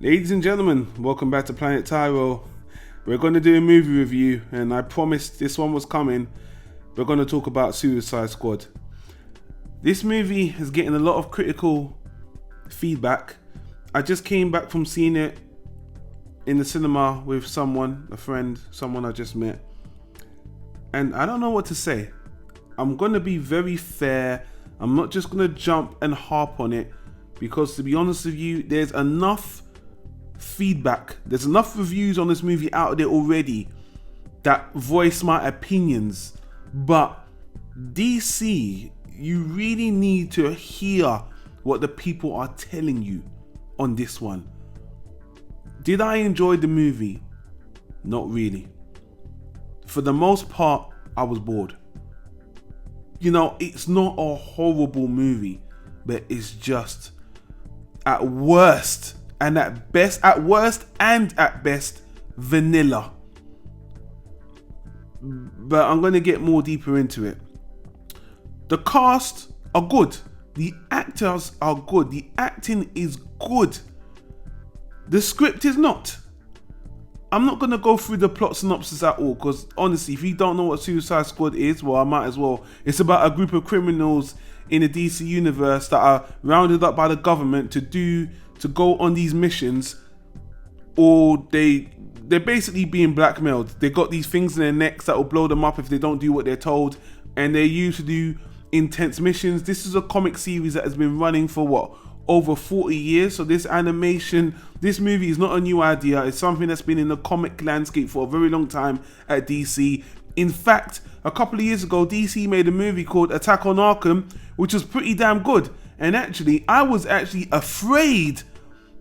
Ladies and gentlemen, welcome back to Planet Tyro. We're going to do a movie review, and I promised this one was coming. We're going to talk about Suicide Squad. This movie is getting a lot of critical feedback. I just came back from seeing it in the cinema with someone, a friend, someone I just met. And I don't know what to say. I'm going to be very fair. I'm not just going to jump and harp on it, because to be honest with you, there's enough feedback, there's enough reviews on this movie out there already that voice my opinions. But DC, you really need to hear what the people are telling you on this one. Did I enjoy the movie? Not really. For the most part, I was bored. You know, it's not a horrible movie, but it's just at worst and at best, vanilla. But I'm going to get more deeper into it. The cast are good. The actors are good. The acting is good. The script is not. I'm not going to go through the plot synopsis at all, because honestly, if you don't know what Suicide Squad is, well, I might as well. It's about a group of criminals in the DC universe that are rounded up by the government to go on these missions, or they're basically being blackmailed. They got these things in their necks that will blow them up if they don't do what they're told, and they're used to do intense missions. This is a comic series that has been running for over 40 years. So this movie is not a new idea. It's something that's been in the comic landscape for a very long time at DC. In fact, a couple of years ago, DC made a movie called Attack on Arkham, which was pretty damn good. And actually, I was actually afraid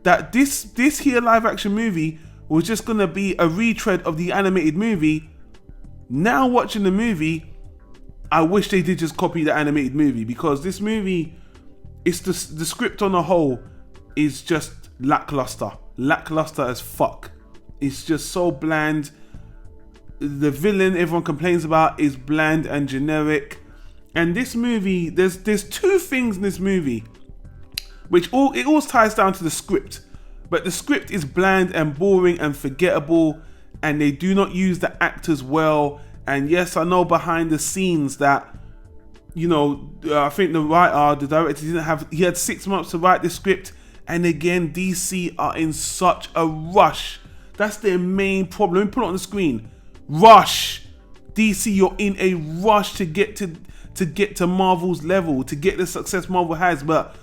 that this here live action movie was just gonna be a retread of the animated movie. Now watching the movie, I wish they did just copy the animated movie, because this movie, it's the script on the whole is just lackluster as fuck. It's just so bland. The villain everyone complains about is bland and generic. And this movie, there's two things in this movie which it all ties down to the script. But the script is bland and boring and forgettable, and they do not use the actors well. And yes, I know behind the scenes that, you know, I think the director he had 6 months to write the script. And again, DC are in such a rush. That's their main problem. Let me put it on the screen. Rush. DC, you're in a rush to get to Marvel's level, to get the success Marvel has. But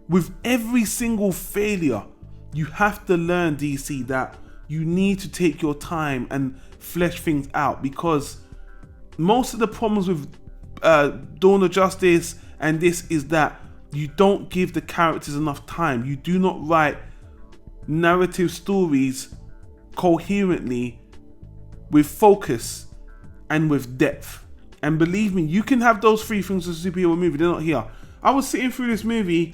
with every single failure, you have to learn, DC, that you need to take your time and flesh things out, because most of the problems with Dawn of Justice and this is that you don't give the characters enough time. You do not write narrative stories coherently, with focus and with depth. And believe me, you can have those three things in a superhero movie. They're not here. I was sitting through this movie,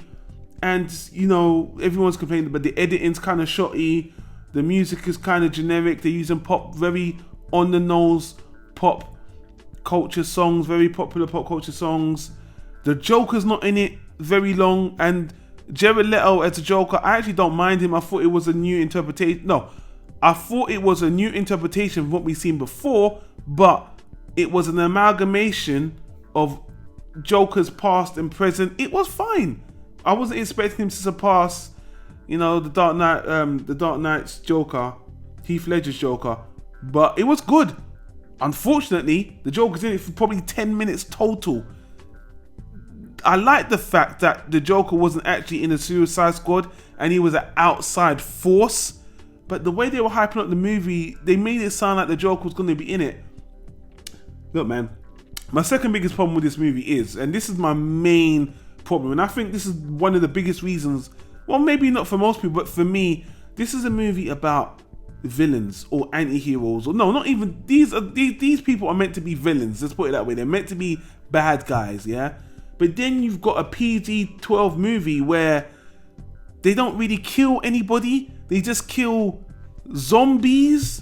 and you know, everyone's complaining, but the editing's kind of shoddy. The music is kind of generic. They're using very on the nose pop culture songs, very popular pop culture songs. The Joker's not in it very long, and Jared Leto as a Joker, I actually don't mind him. I thought it was a new interpretation. I thought it was a new interpretation of what we've seen before, but it was an amalgamation of Joker's past and present. It was fine. I wasn't expecting him to surpass, you know, the Dark Knight's Joker, Heath Ledger's Joker, but it was good. Unfortunately, the Joker's in it for probably 10 minutes total. I like the fact that the Joker wasn't actually in the Suicide Squad and he was an outside force. But the way they were hyping up the movie, they made it sound like the Joker was going to be in it. Look, man, my second biggest problem with this movie is, and this is my main problem, and I think this is one of the biggest reasons, well, maybe not for most people, but for me, this is a movie about villains or anti-heroes, or no, not even these people are meant to be villains. Let's put it that way. They're meant to be bad guys, yeah. But then you've got a PG-12 movie where they don't really kill anybody. They just kill zombies.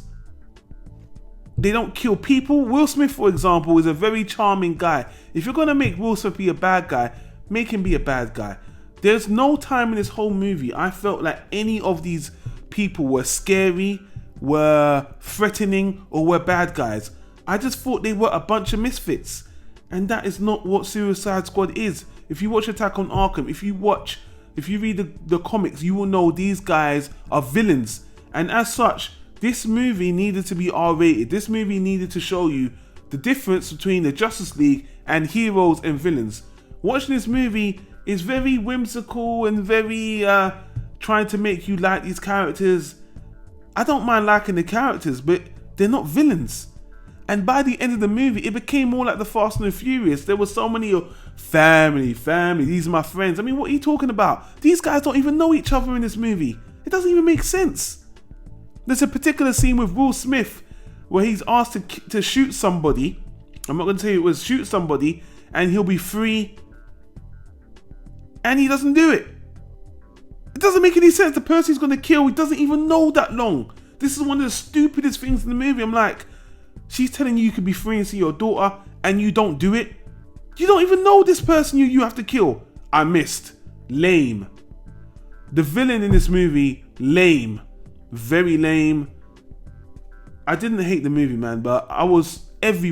They don't kill people. Will Smith, for example, is a very charming guy. If you're gonna make Will Smith be a bad guy, make him be a bad guy. There's no time in this whole movie I felt like any of these people were scary, were threatening, or were bad guys. I just thought they were a bunch of misfits. And that is not what Suicide Squad is. If you watch Attack on Arkham, if you read the comics, you will know these guys are villains. And as such, this movie needed to be R-rated. This movie needed to show you the difference between the Justice League and heroes and villains. Watching this movie is very whimsical and very trying to make you like these characters. I don't mind liking the characters, but they're not villains. And by the end of the movie, it became more like the Fast and the Furious. There was so many family, these are my friends. I mean, what are you talking about? These guys don't even know each other in this movie. It doesn't even make sense. There's a particular scene with Will Smith where he's asked to shoot somebody. I'm not going to tell you it was shoot somebody and he'll be free. And he doesn't do it. It doesn't make any sense. The person he's going to kill, he doesn't even know that long. This is one of the stupidest things in the movie. I'm like, she's telling you could be free and see your daughter and you don't do it. You don't even know this person you have to kill. I missed. Lame. The villain in this movie, lame. Very lame. I didn't hate the movie, man, but every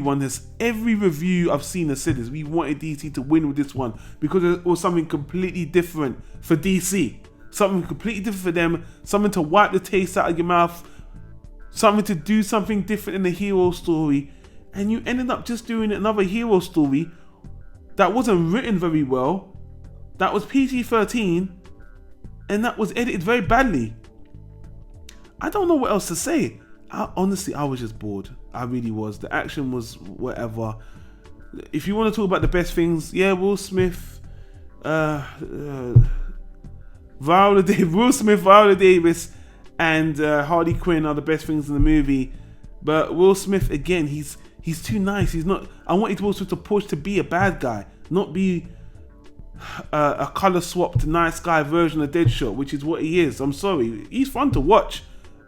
review I've seen has said this. We wanted DC to win with this one because it was something completely different for DC. Something completely different for them. Something to wipe the taste out of your mouth. Something to do something different in the hero story. And you ended up just doing another hero story that wasn't written very well. That was PG-13. And that was edited very badly. I don't know what else to say. Honestly, I was just bored. I really was. The action was whatever. If you want to talk about the best things, yeah, Will Smith, Viola Davis, and Harley Quinn are the best things in the movie. But Will Smith, again, he's too nice. He's not. I wanted Will Smith to push to be a bad guy, not be a color swapped nice guy version of Deadshot, which is what he is. I'm sorry, he's fun to watch.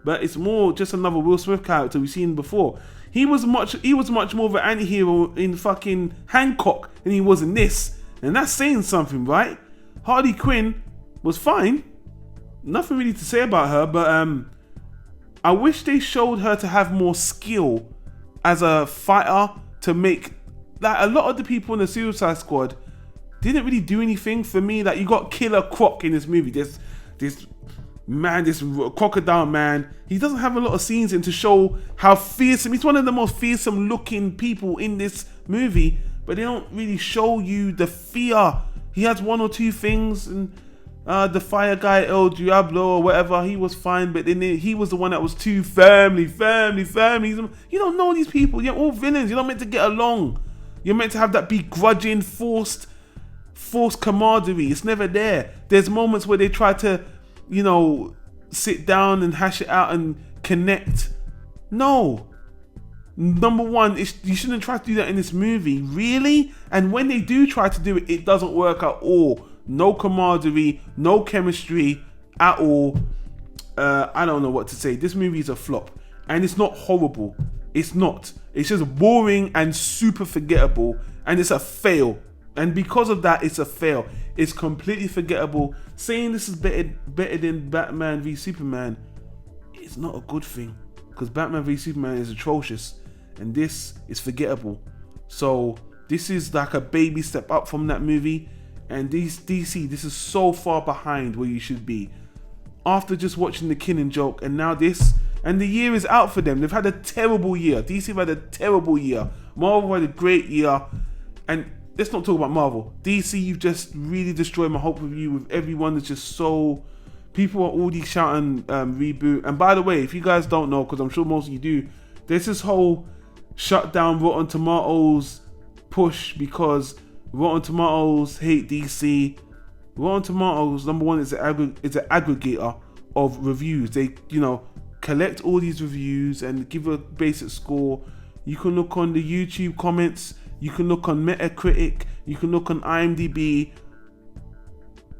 But it's more just another Will Smith character we've seen before. He was much more of an anti-hero in fucking Hancock than he was in this. And that's saying something, right? Harley Quinn was fine. Nothing really to say about her, but I wish they showed her to have more skill as a fighter to make like a lot of the people in the Suicide Squad didn't really do anything for me. Like, you got Killer Croc in this movie. This crocodile man, he doesn't have a lot of scenes in to show how fearsome. He's one of the most fearsome looking people in this movie, but they don't really show you the fear. He has one or two things, and the fire guy El Diablo or whatever, he was fine, but then he was the one that was too family. You don't know these people. You're all villains. You're not meant to get along. You're meant to have that begrudging, forced camaraderie. It's never there. There's moments where they try to, sit down and hash it out and connect. No. Number one, you shouldn't try to do that in this movie. Really? And when they do try to do it, it doesn't work at all. No camaraderie, no chemistry at all. I don't know what to say. This movie is a flop. And it's not horrible. It's not. It's just boring and super forgettable. And it's a fail. And because of that, it's a fail. It's completely forgettable. Saying this is better than Batman v Superman is not a good thing. Because Batman v Superman is atrocious. And this is forgettable. So this is like a baby step up from that movie. And DC, this is so far behind where you should be. After just watching The Killing Joke and now this. And the year is out for them. They've had a terrible year. DC have had a terrible year. Marvel had a great year. And let's not talk about Marvel. DC, you've just really destroyed my hope with you. With everyone that's just so... People are already shouting reboot. And by the way, if you guys don't know, because I'm sure most of you do, there's this whole shut down Rotten Tomatoes push because Rotten Tomatoes hate DC. Rotten Tomatoes, number one, is an aggregator of reviews. They, collect all these reviews and give a basic score. You can look on the YouTube comments. You can look on Metacritic. You can look on IMDb.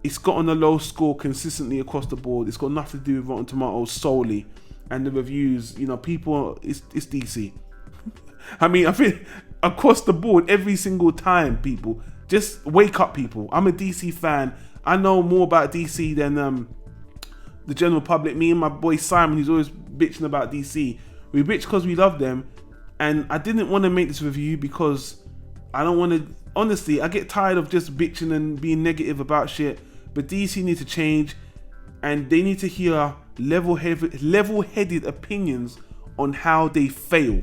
It's gotten a low score consistently across the board. It's got nothing to do with Rotten Tomatoes solely. And the reviews, people, it's DC. I mean, I think across the board, every single time, people, just wake up, people. I'm a DC fan. I know more about DC than the general public, me and my boy Simon, who's always bitching about DC, we bitch because we love them. And I didn't want to make this review because I don't want to, honestly, I get tired of just bitching and being negative about shit. But DC need to change, and they need to hear level-headed opinions on how they fail.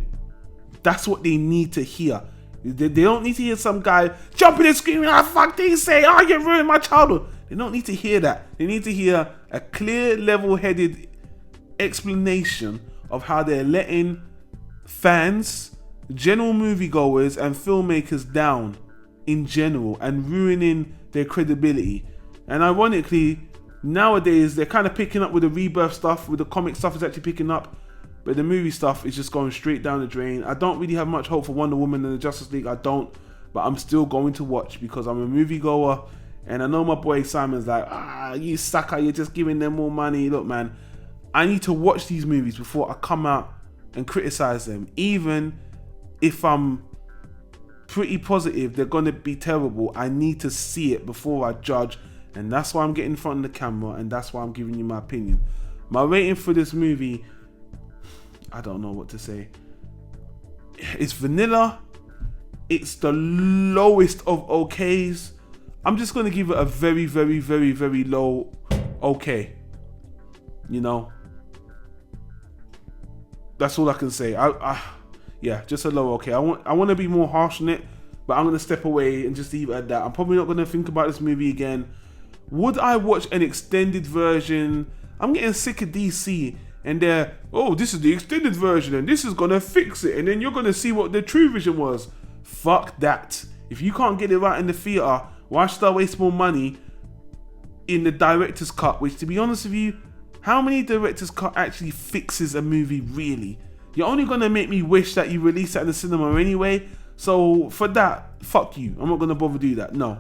That's what they need to hear. They don't need to hear some guy jumping and screaming, "Ah, fuck these say, oh, you ruined my childhood." They don't need to hear that. They need to hear a clear, level-headed explanation of how they're letting fans, general moviegoers, and filmmakers down in general and ruining their credibility. And ironically, nowadays they're kind of picking up with the rebirth stuff, with the comic stuff is actually picking up, but the movie stuff is just going straight down the drain. I don't really have much hope for Wonder Woman and the Justice League. I don't, but I'm still going to watch because I'm a moviegoer, and I know my boy Simon's like, you sucker, you're just giving them more money. Look, man, I need to watch these movies before I come out and criticize them. Even if I'm pretty positive they're gonna be terrible, I need to see it before I judge. And that's why I'm getting in front of the camera, and that's why I'm giving you my opinion. My rating for this movie, I don't know what to say. It's vanilla. It's the lowest of okays. I'm just going to give it a very, very, very, very low okay. You know? That's all I can say. Yeah, just a low okay. I want to be more harsh on it, but I'm going to step away and just leave it at that. I'm probably not going to think about this movie again. Would I watch an extended version? I'm getting sick of DC and they're, oh, this is the extended version and this is going to fix it, and then you're going to see what the true vision was. Fuck that. If you can't get it right in the theater, why should I waste more money in the director's cut? Which, to be honest with you, how many director's cut actually fixes a movie really? You're only going to make me wish that you release that in the cinema anyway. So for that, fuck you. I'm not going to bother do that. No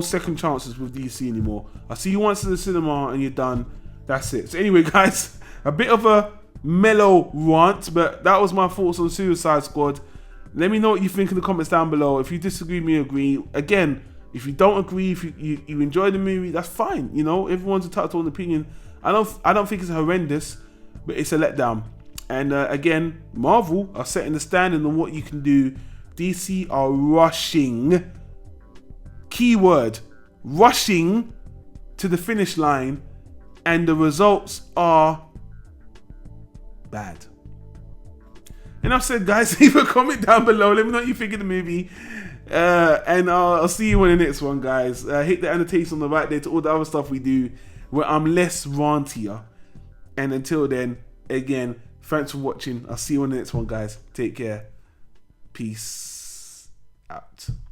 second chances with DC anymore. I'll see you once in the cinema and you're done. That's it. So anyway, guys, a bit of a mellow rant, but that was my thoughts on Suicide Squad. Let me know what you think in the comments down below. If you disagree with me, agree. Again, if you don't agree, if you enjoy the movie, that's fine. You know, everyone's entitled to an opinion. I don't think it's horrendous, but it's a letdown. And again, Marvel are setting the standard on what you can do. DC are rushing, keyword, rushing to the finish line, and the results are bad. Enough said, guys. Leave a comment down below. Let me know what you think of the movie. And I'll see you in the next one, guys. Hit the annotation on the right there to all the other stuff we do where I'm less rantier. And until then, again, thanks for watching. I'll see you in the next one, guys. Take care. Peace out.